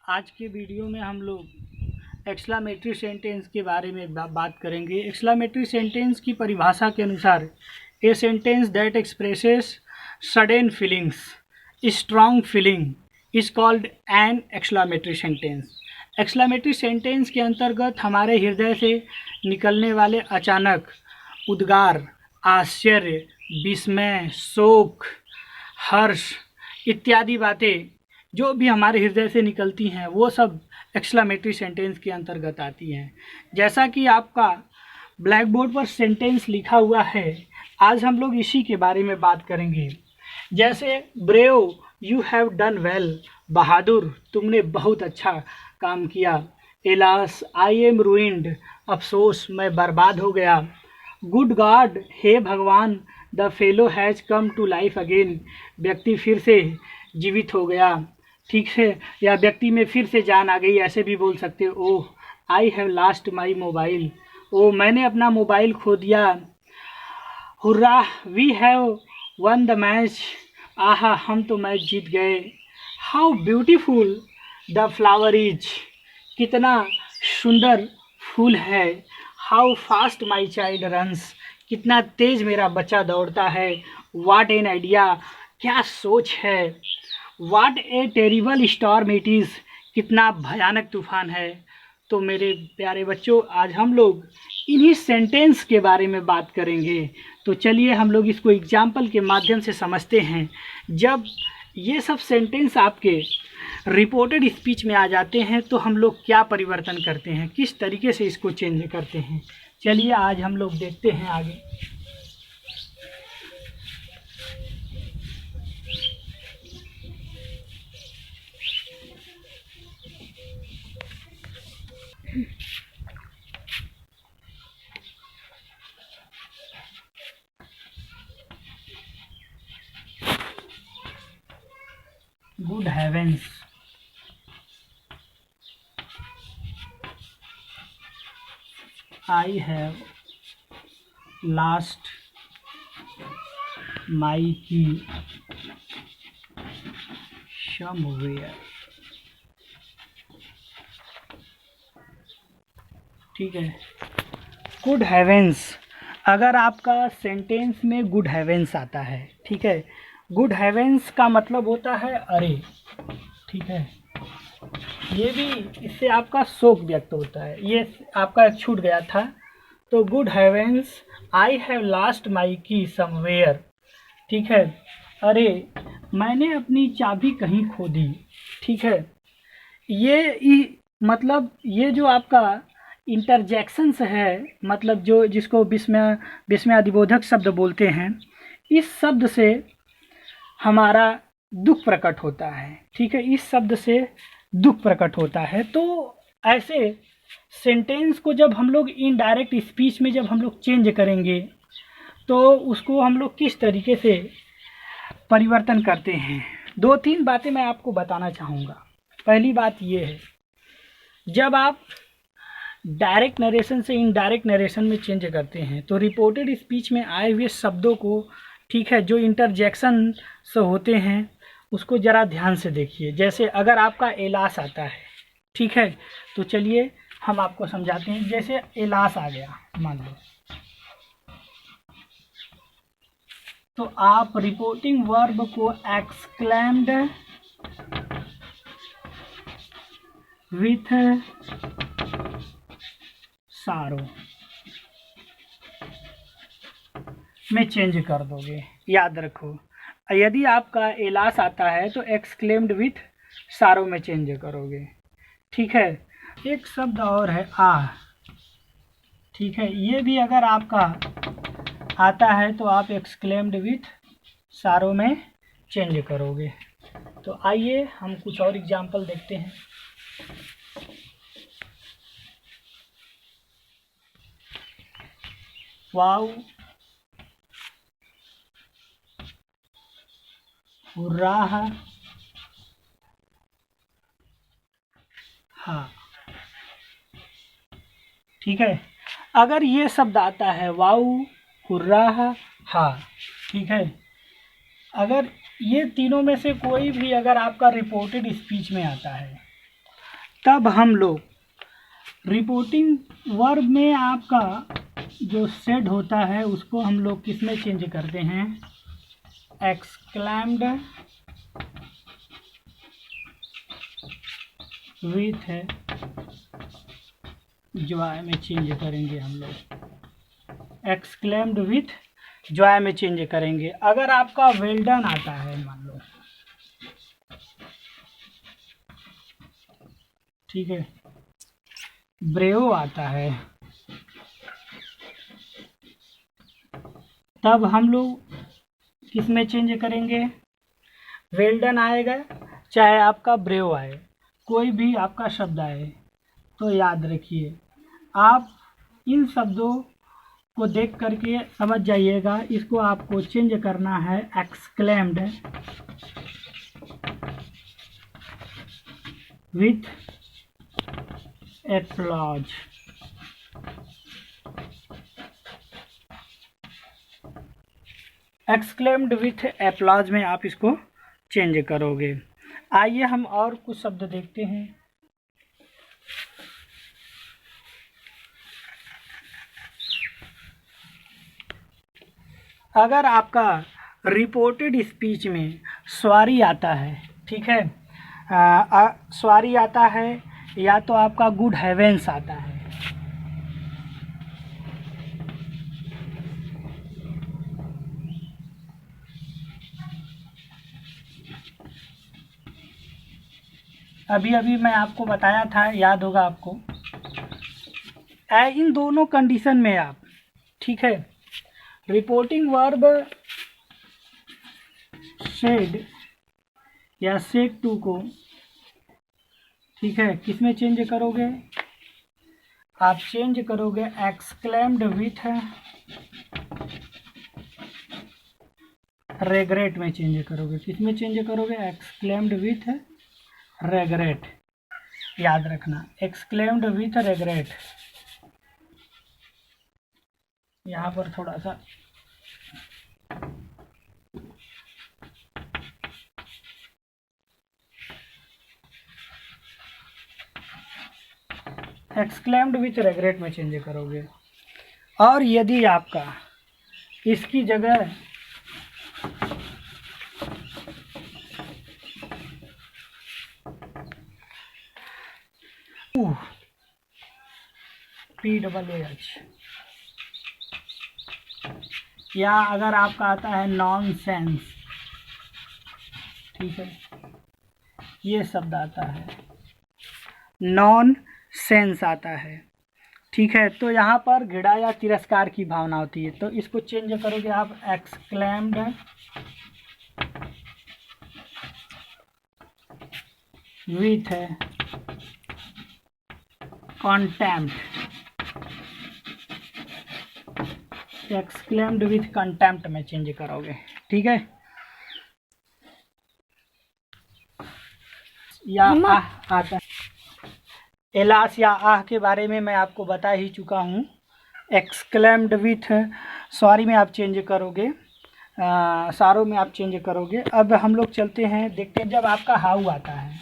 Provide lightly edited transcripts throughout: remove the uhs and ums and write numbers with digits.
आज के वीडियो में हम लोग एक्सक्लेमेटरी सेंटेंस के बारे में बात करेंगे। एक्सक्लेमेटरी सेंटेंस की परिभाषा के अनुसार a sentence that expresses sudden feelings, strong feeling is called an exclamatory sentence. Exclamatory sentence के अंतर्गत हमारे हृदय से निकलने वाले अचानक उद्गार, आश्चर्य, विस्मय, शोक, हर्ष इत्यादि बातें जो भी हमारे हृदय से निकलती हैं वो सब एक्सक्लेमेटरी सेंटेंस के अंतर्गत आती हैं। जैसा कि आपका ब्लैक बोर्ड पर सेंटेंस लिखा हुआ है, आज हम लोग इसी के बारे में बात करेंगे। जैसे brave, you have done well, बहादुर, तुमने बहुत अच्छा काम किया। एलास, आई एम रूइंड, अफसोस, मैं बर्बाद हो गया। गुड गॉड, हे भगवान, the fellow has come to life again, व्यक्ति फिर से जीवित हो गया। ठीक है, या व्यक्ति में फिर से जान आ गई, ऐसे भी बोल सकते हो। Oh, I have lost my mobile, ओ मैंने अपना मोबाइल खो दिया। Hurray, we have won the match, आहा हम तो मैच जीत गए। How beautiful the flower is, कितना सुंदर फूल है। How fast my child runs, कितना तेज मेरा बच्चा दौड़ता है। वाट एन आइडिया, क्या सोच है। What a terrible storm it is, कितना भयानक तूफान है। तो मेरे प्यारे बच्चों, आज हम लोग इन्हीं सेंटेंस के बारे में बात करेंगे। तो चलिए हम लोग इसको एग्जाम्पल के माध्यम से समझते हैं। जब ये सब सेंटेंस आपके रिपोर्टेड स्पीच में आ जाते हैं तो हम लोग क्या परिवर्तन करते हैं, किस तरीके से इसको चेंज करते हैं। चलिए आज हम लोग देखते हैं आगे। Good heavens, I have lost my key somewhere। ठीक है, गुड हेवेंस, अगर आपका सेंटेंस में गुड हेवेंस आता है, ठीक है, गुड हेवेंस का मतलब होता है अरे, ठीक है, ये भी इससे आपका शोक व्यक्त होता है। ये आपका छूट गया था, तो good heavens, I have lost my key somewhere, ठीक है, अरे मैंने अपनी चाबी कहीं खो दी। ठीक है, मतलब ये जो आपका इंटरजेक्शंस है, मतलब जो जिसको विस्मयादिबोधक शब्द बोलते हैं, इस शब्द से हमारा दुख प्रकट होता है। ठीक है, इस शब्द से दुख प्रकट होता है। तो ऐसे सेंटेंस को जब हम लोग इनडायरेक्ट स्पीच में जब हम लोग चेंज करेंगे तो उसको हम लोग किस तरीके से परिवर्तन करते हैं, दो तीन बातें मैं आपको बताना चाहूँगा। पहली बात ये है, जब आप डायरेक्ट नरेशन से इनडायरेक्ट नरेशन में चेंज करते हैं तो रिपोर्टेड स्पीच में आए हुए शब्दों को, ठीक है, जो इंटरजेक्शन से होते हैं उसको ज़रा ध्यान से देखिए। जैसे अगर आपका एलास आता है, ठीक है, तो चलिए हम आपको समझाते हैं। जैसे एलास आ गया मान लो, तो आप रिपोर्टिंग वर्ब को एक्सक्लेम्ड विथ सारो में चेंज कर दोगे। याद रखो, यदि आपका एलास आता है तो एक्सक्लेम्ड विथ सारो में चेंज करोगे। ठीक है, एक शब्द और है आ, ठीक है, ये भी अगर आपका आता है तो आप एक्सक्लेम्ड विथ सारो में चेंज करोगे। तो आइए हम कुछ और एग्जाम्पल देखते हैं। वाओ, हुर्रा, हाँ, ठीक है, अगर ये शब्द आता है वाओ, हुर्रा, हाँ, ठीक है, अगर ये तीनों में से कोई भी अगर आपका रिपोर्टेड स्पीच में आता है तब हम लोग रिपोर्टिंग वर्ब में आपका जो सेड होता है उसको हम लोग किस में चेंज करते हैं, एक्सक्लेम्ड विथ जॉय में चेंज करेंगे हम लोग, एक्सक्लेम्ड विथ जॉय में चेंज करेंगे। अगर आपका वेल डन आता है, मान लो, ठीक है, ब्रेव आता है, तब हम लोग किस में चेंज करेंगे, वेल डन आएगा चाहे आपका ब्रेव आए, कोई भी आपका शब्द आए, तो याद रखिए आप इन शब्दों को देख करके समझ जाइएगा। इसको आपको चेंज करना है exclaimed with applause. Exclaimed with applause में आप इसको चेंज करोगे। आइए हम और कुछ शब्द देखते हैं। अगर आपका रिपोर्टेड स्पीच में सॉरी आता है, ठीक है, सॉरी आता है या तो आपका गुड हेवेंस आता है, अभी अभी मैं आपको बताया था, याद होगा आपको, इन दोनों कंडीशन में आप, ठीक है, रिपोर्टिंग वर्ब सेड या सेड टू को, ठीक है, किस में चेंज करोगे, आप चेंज करोगे एक्सक्लेम्ड विथ रेग्रेट में चेंज करोगे। किस में चेंज करोगे, एक्सक्लेम्ड विथ रेग्रेट, याद रखना, एक्सक्लेम्ड विथ रेग्रेट। यहाँ पर थोड़ा सा एक्सक्लेम्ड विथ रेग्रेट में चेंज करोगे। और यदि आपका इसकी जगह PAAH या अगर आपका आता है नॉनसेंस, ठीक है, ये शब्द आता है, नॉन सेंस आता है, ठीक है, तो यहाँ पर घृणा या तिरस्कार की भावना होती है, तो इसको चेंज करोगे आप exclaimed with contempt, exclaimed with contempt में चेंज करोगे, ठीक है। या आता है, एलास या आह के बारे में मैं आपको बता ही चुका हूँ। एक्सक्लेम्ड विथ सॉरी में आप चेंज करोगे, सारो में आप चेंज करोगे। अब हम लोग चलते हैं, देखते हैं जब आपका हाउ आता है,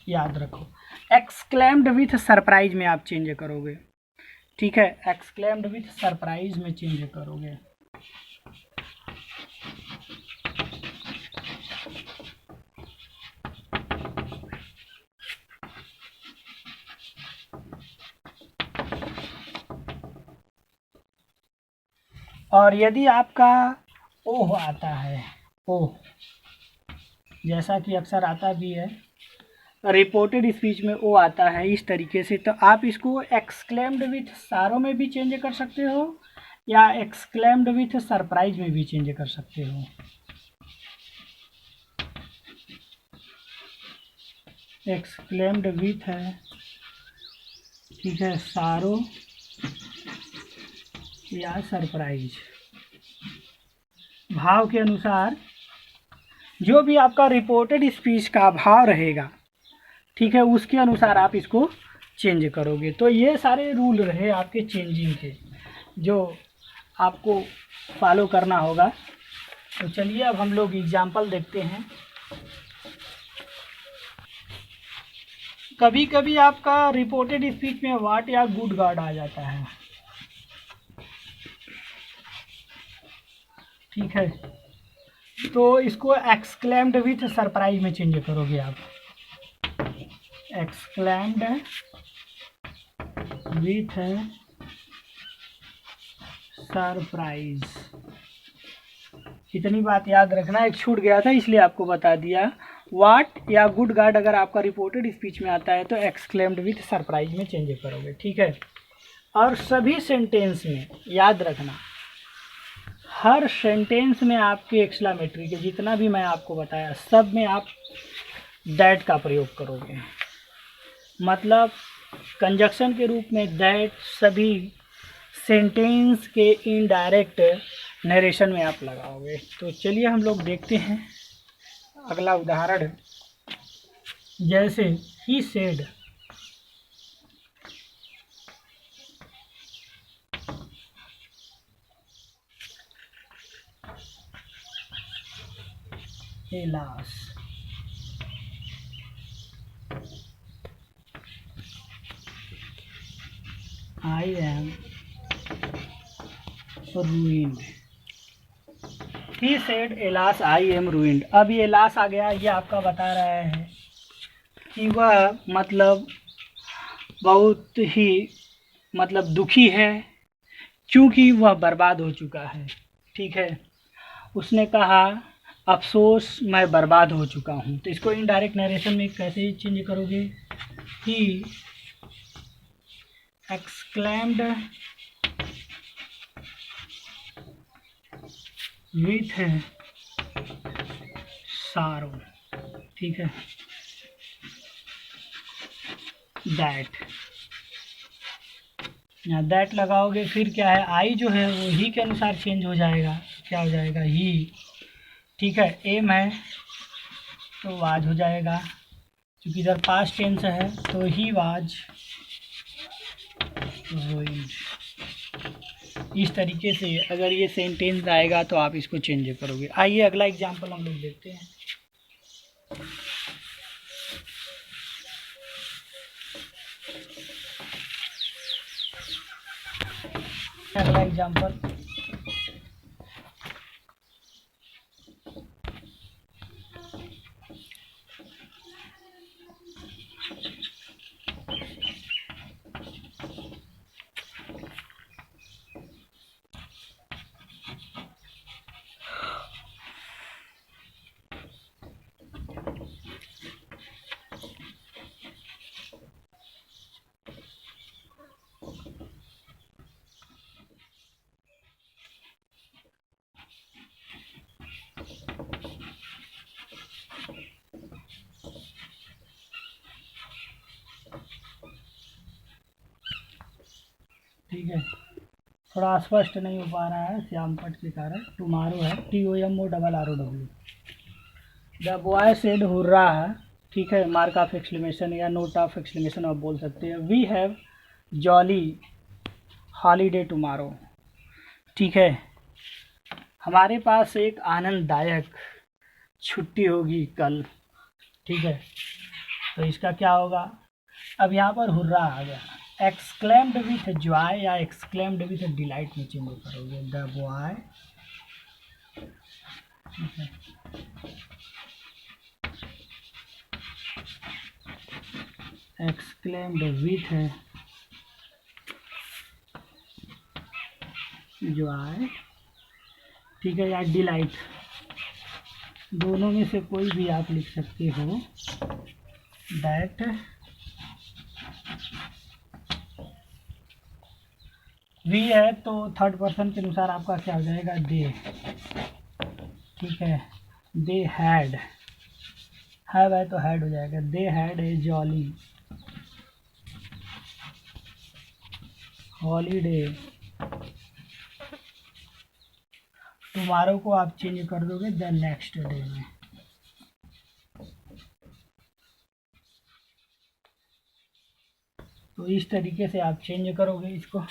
याद रखो, एक्सक्लेम्ड विथ सरप्राइज में आप चेंज करोगे, ठीक है, एक्सक्लेम्ड विथ सरप्राइज में चेंज करोगे। और यदि आपका ओह आता है, ओह जैसा कि अक्सर आता भी है, रिपोर्टेड स्पीच में ओ आता है इस तरीके से, तो आप इसको एक्सक्लेम्ड विथ सारो में भी चेंज कर सकते हो या एक्सक्लेम्ड विथ सरप्राइज में भी चेंज कर सकते हो। एक्सक्लेम्ड विथ है, ठीक है, सारो या सरप्राइज, भाव के अनुसार जो भी आपका रिपोर्टेड स्पीच का भाव रहेगा, ठीक है, उसके अनुसार आप इसको चेंज करोगे। तो ये सारे रूल रहे आपके चेंजिंग के, जो आपको फॉलो करना होगा। तो चलिए अब हम लोग एग्जाम्पल देखते हैं। कभी कभी आपका रिपोर्टेड स्पीच में वाट या गुड गार्ड आ जाता है, ठीक है, तो इसको एक्सक्लेम्ड विथ सरप्राइज में चेंज करोगे आप, एक्सक्लेम्ड विथ सरप्राइज। इतनी बात याद रखना, एक छूट गया था इसलिए आपको बता दिया। वाट या गुड गार्ड अगर आपका रिपोर्टेड स्पीच में आता है तो एक्सक्लेम्ड विथ सरप्राइज में चेंज करोगे, ठीक है। और सभी सेंटेंस में याद रखना, हर सेंटेंस में आपके एक्सक्लेमेटरी के जितना भी मैं आपको बताया सब में आप दैट का प्रयोग करोगे, मतलब कंजक्शन के रूप में दैट सभी सेंटेंस के इनडायरेक्ट नरेशन में आप लगाओगे। तो चलिए हम लोग देखते हैं अगला उदाहरण, जैसे he said, Alas, I am ruined. He said, Alas, I am ruined. अब ये alas आ गया, ये आपका बता रहा है कि वह मतलब बहुत ही मतलब दुखी है क्योंकि वह बर्बाद हो चुका है, ठीक है। उसने कहा अफसोस मैं बर्बाद हो चुका हूँ, तो इसको इनडायरेक्ट नरेशन में कैसे चेंज करोगे, ही एक्सक्लेम्ड विथ सारो, ठीक है, दैट, यहाँ दैट लगाओगे फिर क्या है, आई जो है वो ही के अनुसार चेंज हो जाएगा, क्या हो जाएगा ही, ठीक है। एम है तो वाज हो जाएगा, क्योंकि इधर पास्ट टेंस है तो ही वाज रूइंड। इस तरीके से अगर ये सेंटेंस आएगा तो आप इसको चेंज करोगे। आइए अगला एग्जांपल हम लोग देखते हैं। अगला एग्जांपल, ठीक है, थोड़ा स्पष्ट नहीं हो पा रहा है श्यामपट के कारण। टुमारो है TOMORROW। The boy said hurrah है, ठीक है, मार्क ऑफ एक्सक्लेमेशन या नोट ऑफ एक्सक्लेमेशन आप बोल सकते हैं। We have jolly holiday tomorrow, ठीक है, हमारे पास एक आनंददायक छुट्टी होगी कल, ठीक है। तो इसका क्या होगा, अब यहाँ पर हुर्रा आ गया, एक्सक्लेम्ड विथ जॉय या एक्सक्लेम्ड विथ डिलाइट में चेंज करोगे। The boy exclaimed with Joy, ठीक है, या डिलाइट, दोनों में से कोई भी आप लिख सकते हो। दैट वी है तो थर्ड पर्सन के अनुसार आपका क्या हो जाएगा, दे, ठीक है। दे हैड, हैव है तो हैड हो जाएगा। They had a jolly holiday, tomorrow को आप चेंज कर दोगे द नेक्स्ट डे में। तो इस तरीके से आप चेंज करोगे इसको।